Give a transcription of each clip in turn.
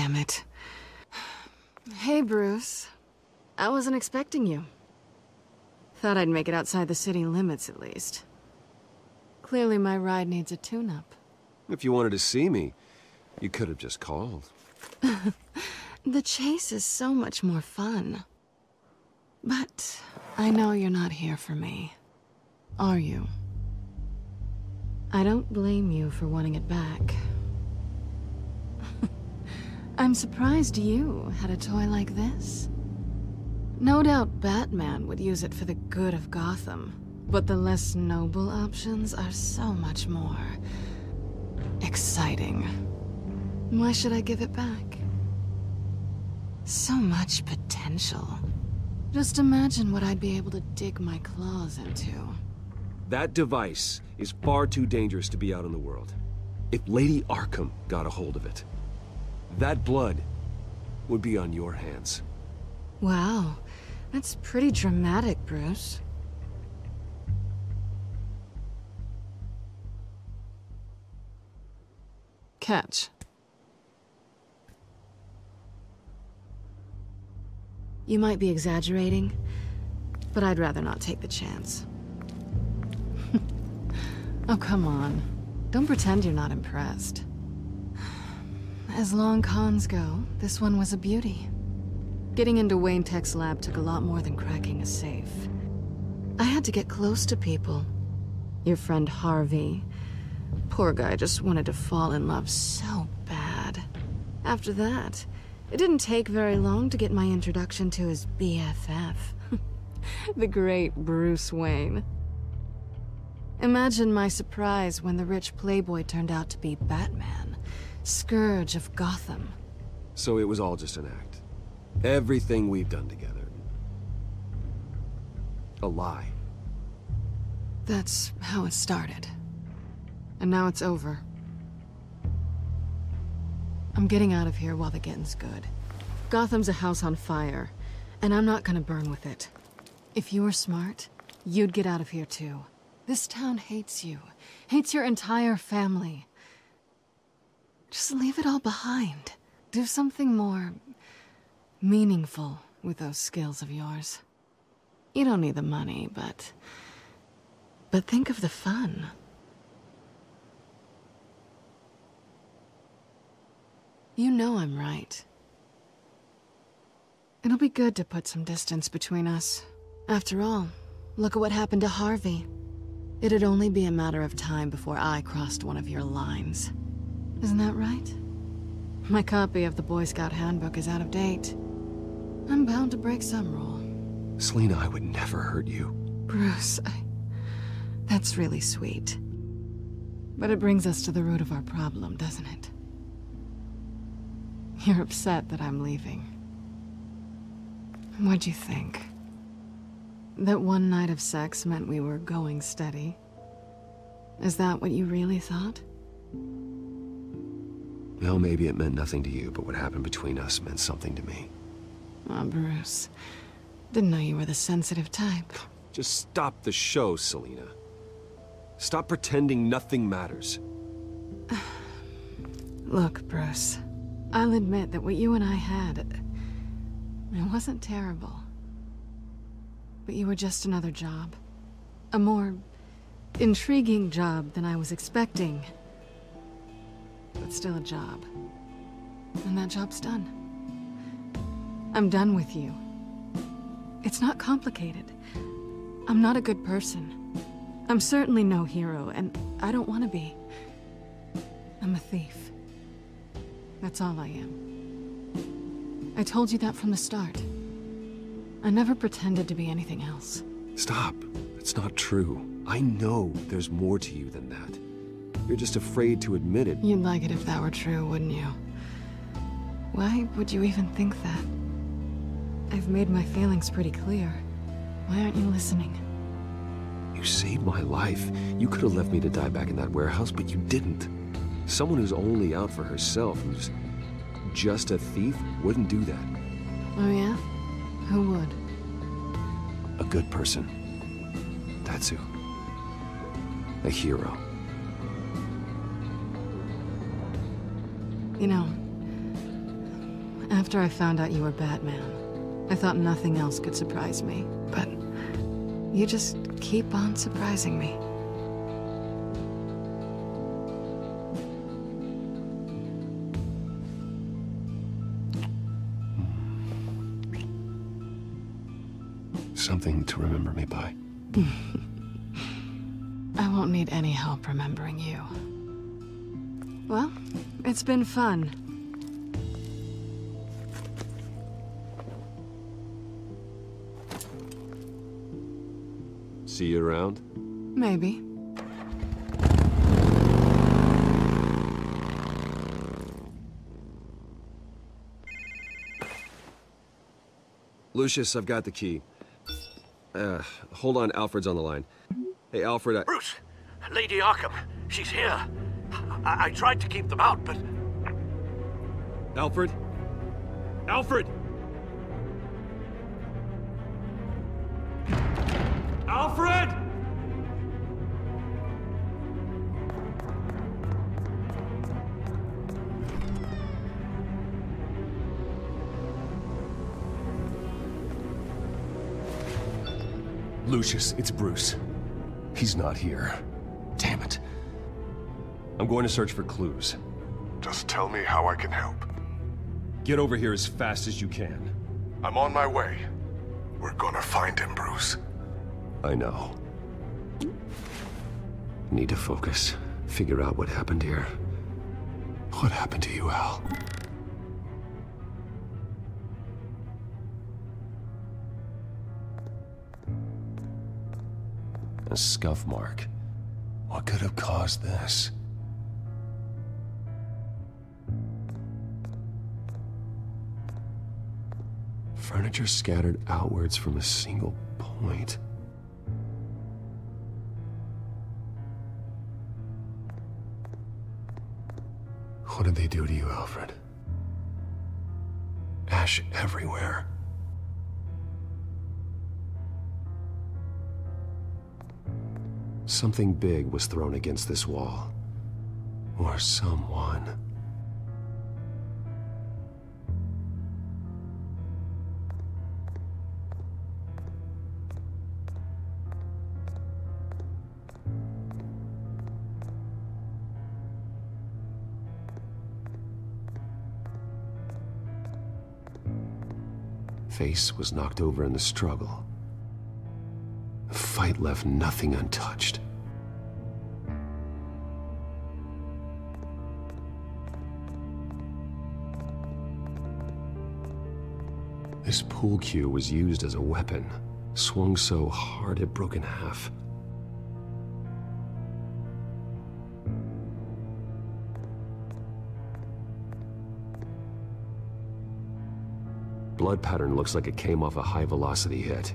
damn it. Hey, Bruce. I wasn't expecting you. Thought I'd make it outside the city limits, at least. Clearly my ride needs a tune-up. If you wanted to see me, you could have just called. The chase is so much more fun. But I know you're not here for me. Are you? I don't blame you for wanting it back. I'm surprised you had a toy like this. No doubt Batman would use it for the good of Gotham, but the less noble options are so much more exciting. Why should I give it back? So much potential. Just imagine what I'd be able to dig my claws into. That device is far too dangerous to be out in the world. If Lady Arkham got a hold of it, that blood would be on your hands. Wow, that's pretty dramatic, Bruce. Catch. You might be exaggerating, but I'd rather not take the chance. Oh, come on. Don't pretend you're not impressed. As long cons go, this one was a beauty. Getting into Wayne Tech's lab took a lot more than cracking a safe. I had to get close to people. Your friend Harvey. Poor guy just wanted to fall in love so bad. After that, it didn't take very long to get my introduction to his BFF. The great Bruce Wayne. Imagine my surprise when the rich playboy turned out to be Batman, Scourge of Gotham. So it was all just an act. Everything we've done together. A lie. That's how it started. And now it's over. I'm getting out of here while the getting's good. Gotham's a house on fire, and I'm not gonna burn with it. If you were smart, you'd get out of here too. This town hates you. Hates your entire family. Just leave it all behind. Do something more meaningful with those skills of yours. You don't need the money, but think of the fun. You know I'm right. It'll be good to put some distance between us. After all, look at what happened to Harvey. It'd only be a matter of time before I crossed one of your lines. Isn't that right? My copy of the Boy Scout Handbook is out of date. I'm bound to break some rule. Selina, I would never hurt you. Bruce, that's really sweet. But it brings us to the root of our problem, doesn't it? You're upset that I'm leaving. What'd you think? That one night of sex meant we were going steady? Is that what you really thought? Well, maybe it meant nothing to you, but what happened between us meant something to me. Oh, Bruce. Didn't know you were the sensitive type. Just stop the show, Selina. Stop pretending nothing matters. Look, Bruce. I'll admit that what you and I had, it wasn't terrible. But you were just another job. A more intriguing job than I was expecting. But still a job. And that job's done. I'm done with you. It's not complicated. I'm not a good person. I'm certainly no hero, and I don't want to be. I'm a thief. That's all I am. I told you that from the start. I never pretended to be anything else. Stop. It's not true. I know there's more to you than that. You're just afraid to admit it. You'd like it if that were true, wouldn't you? Why would you even think that? I've made my feelings pretty clear. Why aren't you listening? You saved my life. You could have left me to die back in that warehouse, but you didn't. Someone who's only out for herself, who's just a thief, wouldn't do that. Oh yeah? Who would? A good person. That's who. A hero. You know, After I found out you were Batman, I thought nothing else could surprise me. But you just keep on surprising me. Something to remember me by. I won't need any help remembering you. Well, it's been fun. See you around? Maybe. Lucius, I've got the key. Hold on, Alfred's on the line. Hey, Alfred, Bruce! Lady Arkham, she's here. I tried to keep them out, but... Alfred? Alfred! Alfred! Lucius, it's Bruce. He's not here. Damn it. I'm going to search for clues. Just tell me how I can help. Get over here as fast as you can. I'm on my way. We're gonna find him, Bruce. I know. Need to focus. Figure out what happened here. What happened to you, Al? A scuff mark. What could have caused this? Furniture scattered outwards from a single point. What did they do to you, Alfred? Ash everywhere. Something big was thrown against this wall. Or someone. Face was knocked over in the struggle. The fight left nothing untouched. This pool cue was used as a weapon, swung so hard it broke in half. Blood pattern looks like it came off a high-velocity hit.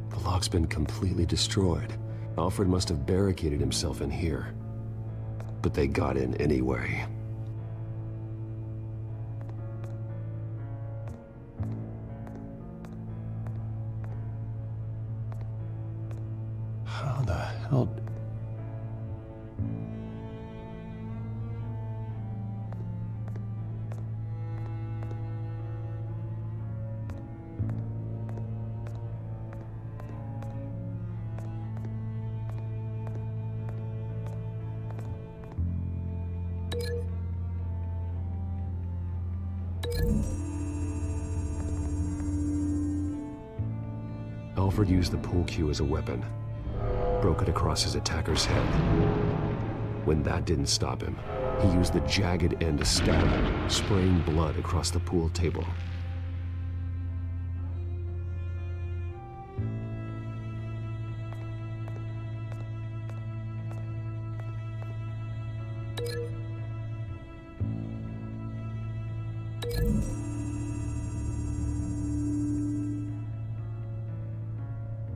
The lock's been completely destroyed. Alfred must have barricaded himself in here. But they got in anyway. How the hell... Alfred used the pool cue as a weapon. Broke it across his attacker's head. When that didn't stop him, he used the jagged end to stab him, spraying blood across the pool table.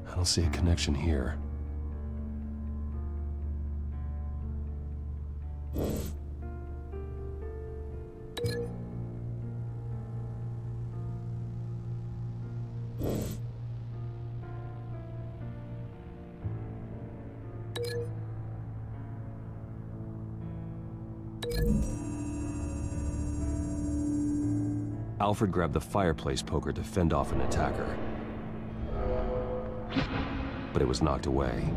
I don't see a connection here. Alfred grabbed the fireplace poker to fend off an attacker. But it was knocked away.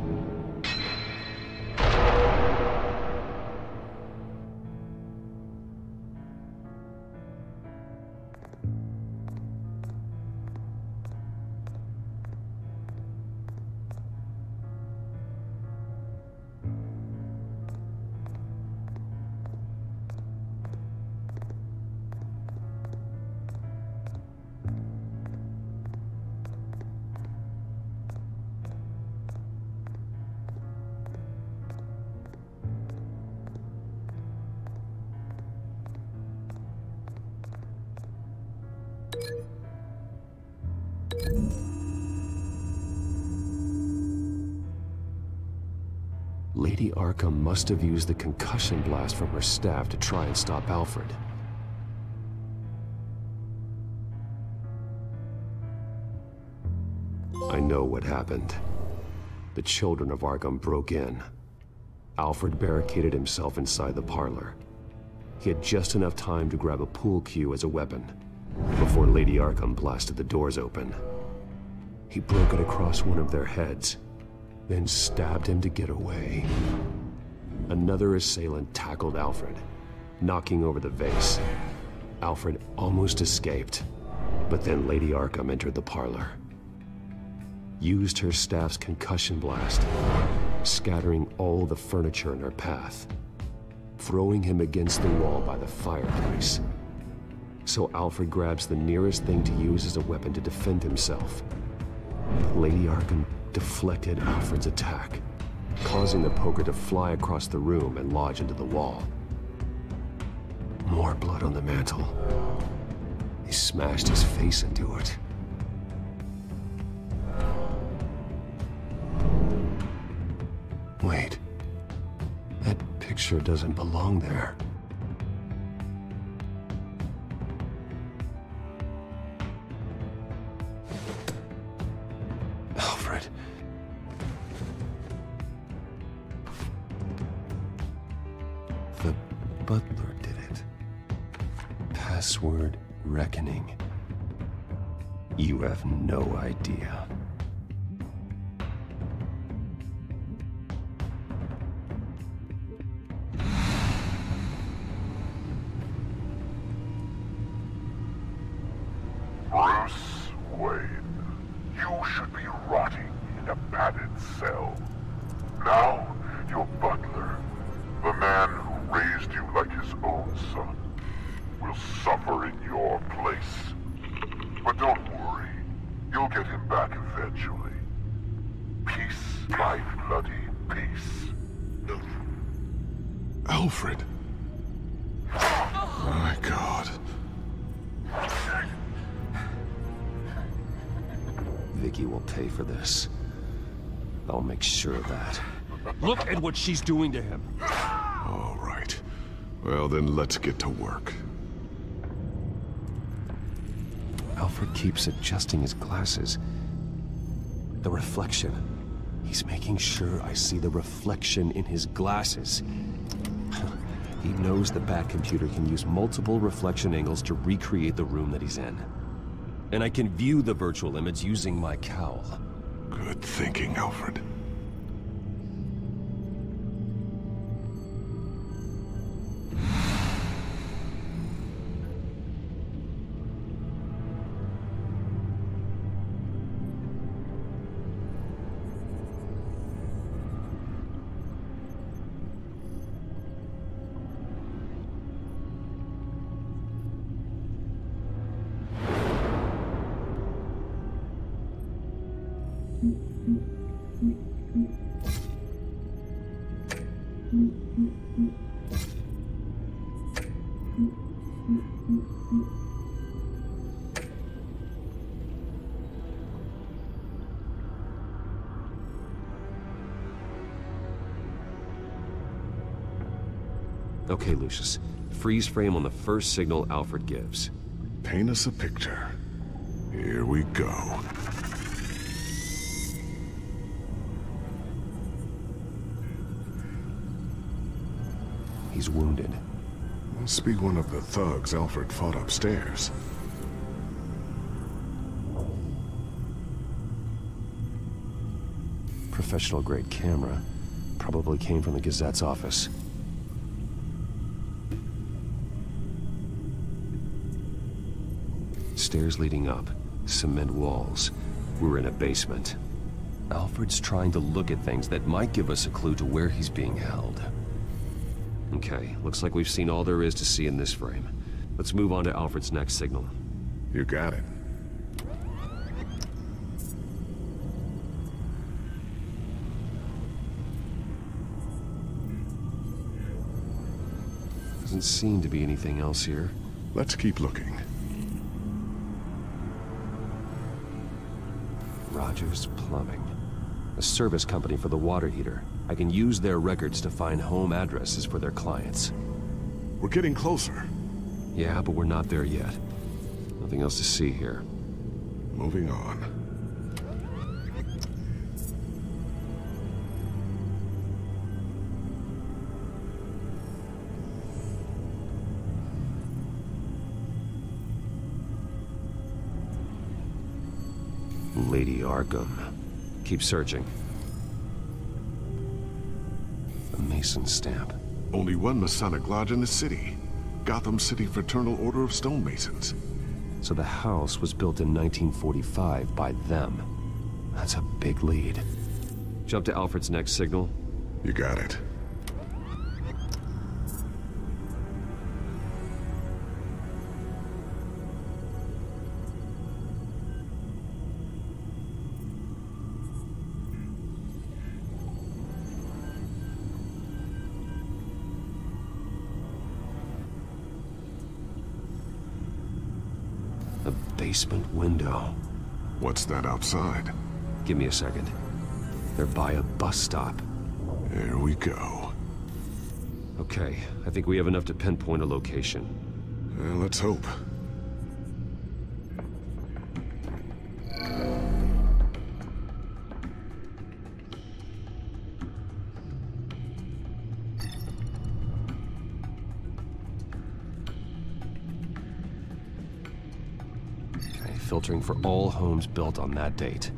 Lady Arkham must have used the concussion blast from her staff to try and stop Alfred. I know what happened. The children of Arkham broke in. Alfred barricaded himself inside the parlor. He had just enough time to grab a pool cue as a weapon before Lady Arkham blasted the doors open. He broke it across one of their heads, then stabbed him to get away. Another assailant tackled Alfred, knocking over the vase. Alfred almost escaped, but then Lady Arkham entered the parlor. Used her staff's concussion blast, scattering all the furniture in her path, throwing him against the wall by the fireplace. So Alfred grabs the nearest thing to use as a weapon to defend himself. Lady Arkham deflected Alfred's attack, causing the poker to fly across the room and lodge into the wall. More blood on the mantle. He smashed his face into it. Wait. That picture doesn't belong there. Alfred. The butler did it. Password reckoning. You have no idea. Bruce Wayne, you should be rotting in a padded cell. Now, your butler, the man who raised you like his own son, will suffer in your place. But don't worry, you'll get him back eventually. Peace, my bloody peace. Alfred. My God. Vicky will pay for this. I'll make sure of that. Look at what she's doing to him. All right. Well, then let's get to work. Alfred keeps adjusting his glasses. The reflection. He's making sure I see the reflection in his glasses. He knows the Batcomputer can use multiple reflection angles to recreate the room that he's in. And I can view the virtual image using my cowl. Good thinking, Alfred. Okay, Lucius. Freeze frame on the first signal Alfred gives. Paint us a picture. Here we go. he's wounded. Must be one of the thugs Alfred fought upstairs. Professional-grade camera. Probably came from the Gazette's office. Stairs leading up. Cement walls. We're in a basement. Alfred's trying to look at things that might give us a clue to where he's being held. Okay, looks like we've seen all there is to see in this frame. Let's move on to Alfred's next signal. You got it. Doesn't seem to be anything else here. Let's keep looking. Rogers Plumbing. A service company for the water heater. I can use their records to find home addresses for their clients. We're getting closer. Yeah, but we're not there yet. Nothing else to see here. Moving on. Lady Arkham. Keep searching. A Mason stamp. Only one Masonic lodge in the city. Gotham City Fraternal Order of Stonemasons. So the house was built in 1945 by them. That's a big lead. Jump to Alfred's next signal. You got it. A basement window. What's that outside? Give me a second. They're by a bus stop. There we go. Okay, I think we have enough to pinpoint a location. Well, let's hope. Okay, filtering for all homes built on that date.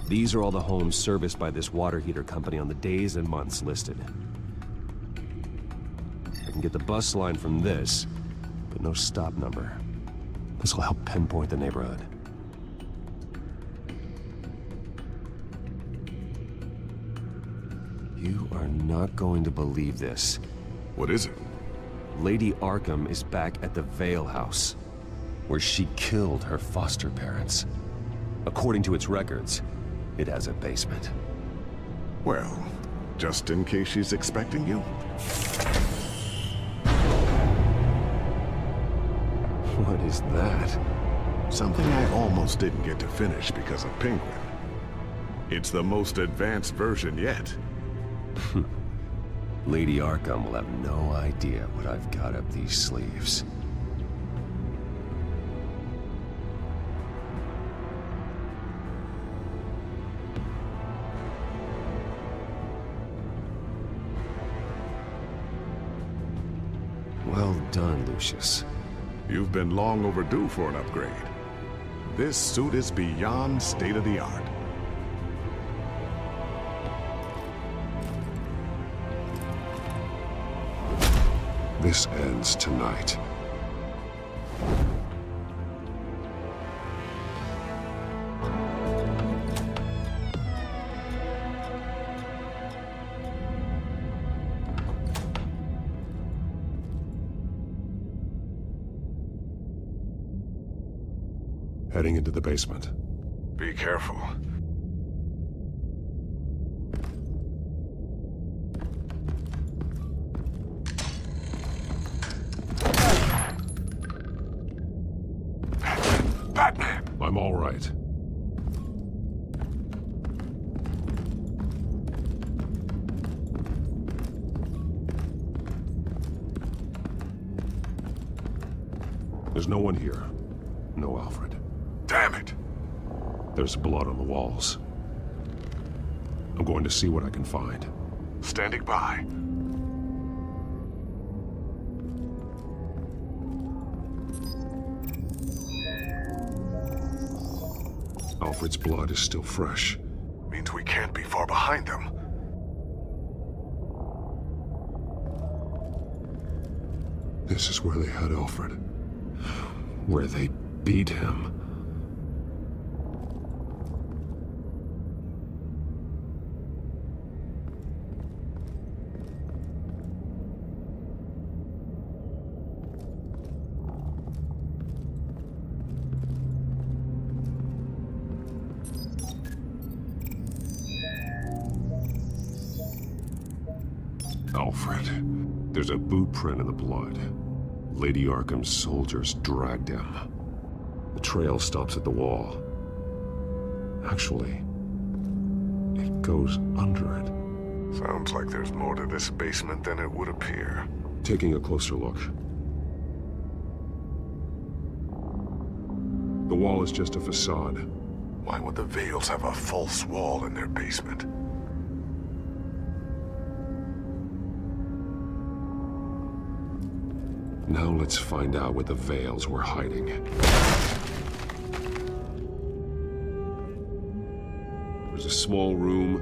These are all the homes serviced by this water heater company on the days and months listed. I can get the bus line from this, but no stop number. This will help pinpoint the neighborhood. You are not going to believe this. What is it? Lady Arkham is back at the Vale House, where she killed her foster parents. According to its records, it has a basement. Well, just in case she's expecting you. What is that? Something I almost didn't get to finish because of Penguin. It's the most advanced version yet. Lady Arkham will have no idea what I've got up these sleeves. Well done, Lucius. You've been long overdue for an upgrade. This suit is beyond state-of-the-art. This ends tonight. Heading into the basement. Be careful. right. There's no one here. No Alfred. Damn it! There's blood on the walls. I'm going to see what I can find. Standing by. Alfred's blood is still fresh. Means we can't be far behind them. This is where they had Alfred. Where they beat him. Alfred. There's a boot print in the blood. Lady Arkham's soldiers dragged him. The trail stops at the wall. Actually, it goes under it. Sounds like there's more to this basement than it would appear. Taking a closer look. The wall is just a facade. Why would the Vales have a false wall in their basement? Now let's find out what the Vales were hiding. There's a small room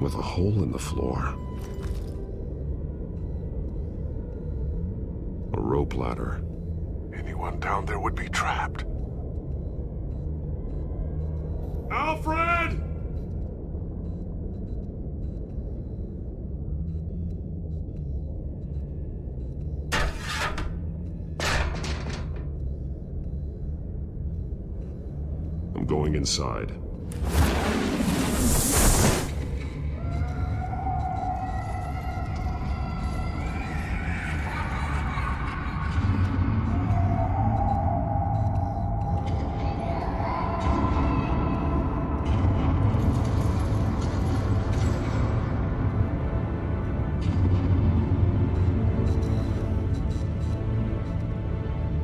with a hole in the floor. A rope ladder. Anyone down there would be trapped. Alfred! I'm going inside.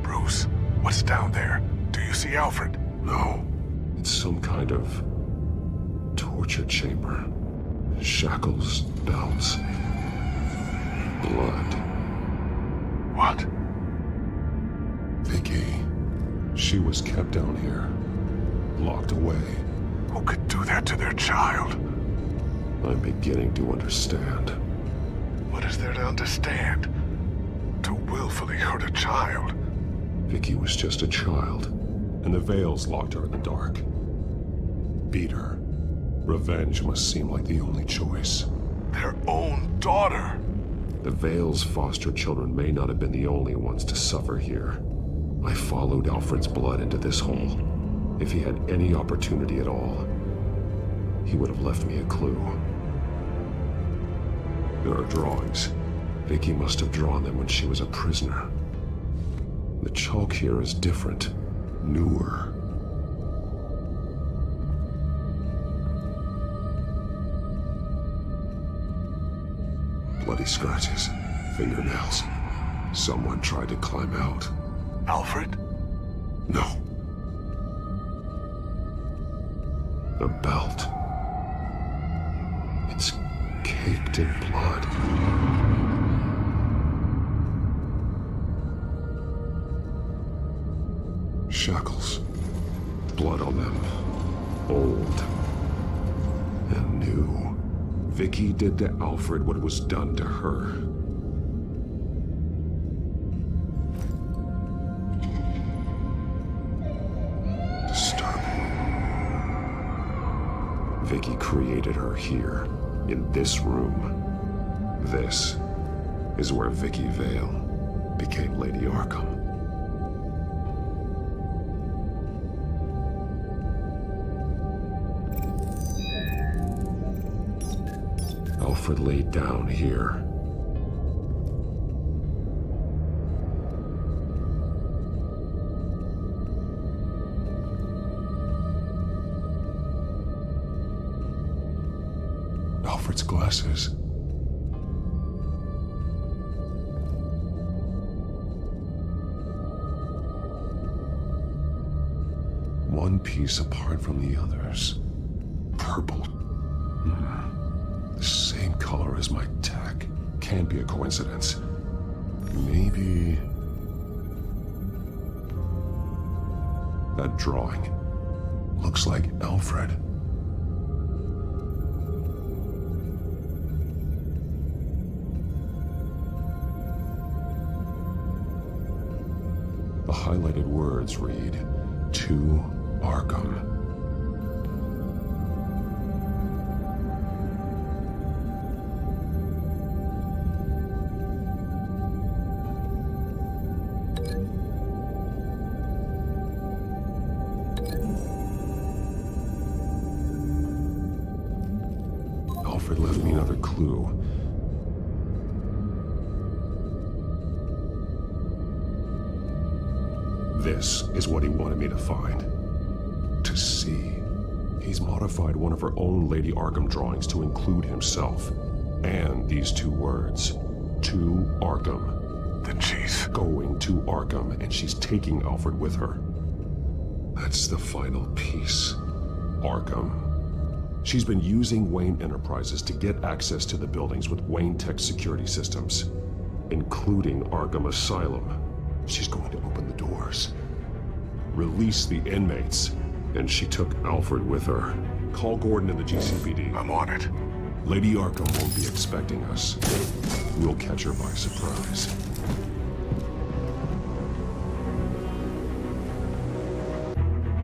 Bruce, what's down there? Do you see Alfred? No. It's some kind of torture chamber. Shackles, belts, blood. What? Vicky. She was kept down here, locked away. Who could do that to their child? I'm beginning to understand. What is there to understand? To willfully hurt a child? Vicky was just a child, and the Vales locked her in the dark. Beat her. Revenge must seem like the only choice. Their own daughter! The Vales' foster children may not have been the only ones to suffer here. I followed Alfred's blood into this hole. If he had any opportunity at all, he would have left me a clue. There are drawings. Vicky must have drawn them when she was a prisoner. The chalk here is different, newer. Bloody scratches, fingernails. Someone tried to climb out. Alfred? No. A belt. It's caked in blood. Shackles. Blood on them. Old. And new. Vicky did to Alfred what was done to her. Disturbing. Vicky created her here, in this room. This is where Vicky Vale became Lady Arkham. Alfred laid down here. Alfred's glasses. One piece apart from the others. Purple. The same color as my tack. Can't be a coincidence. Maybe... that drawing looks like Alfred. The highlighted words read, "To Arkham." Alfred left me another clue. This is what he wanted me to find. To see. He's modified one of her own Lady Arkham drawings to include himself. And these two words. To Arkham. Then she's going to Arkham, and she's taking Alfred with her. That's the final piece. Arkham. She's been using Wayne Enterprises to get access to the buildings with Wayne Tech security systems, including Arkham Asylum. She's going to open the doors, release the inmates, and she took Alfred with her. Call Gordon in the GCPD. I'm on it. Lady Arkham won't be expecting us. We'll catch her by surprise.